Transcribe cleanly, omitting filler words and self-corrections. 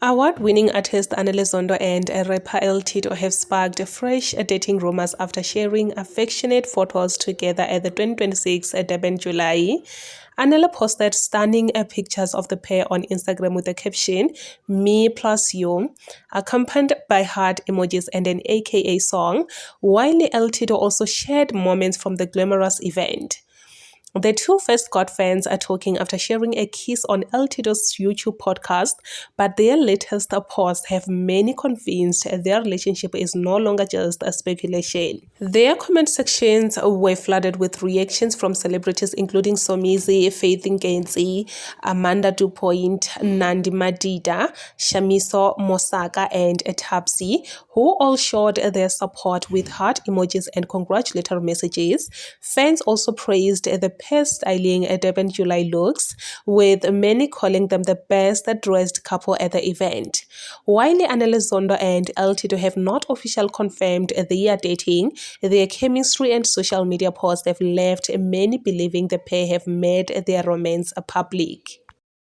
Award-winning artist Anele Zondo and rapper El Tito have sparked fresh dating rumors after sharing affectionate photos together at the 2026 Durban July. Anele posted stunning pictures of the pair on Instagram with the caption, "Me plus you," accompanied by heart emojis and an AKA song, while El Tito also shared moments from the glamorous event. The two first got fans are talking after sharing a kiss on El Tito's YouTube podcast, but their latest posts have many convinced their relationship is no longer just a speculation. Their comment sections were flooded with reactions from celebrities including Somizi, Faith Ngenzi, Amanda Dupoint, Nandi Madida, Shamiso Mosaka, and Tapsi, who all showed their support with heart emojis and congratulatory messages. Fans also praised the pair's styling Durban July looks, with many calling them the best-dressed couple at the event. While Anele Zondo and El Tito have not officially confirmed they are dating, their chemistry and social media posts have left many believing the pair have made their romance public.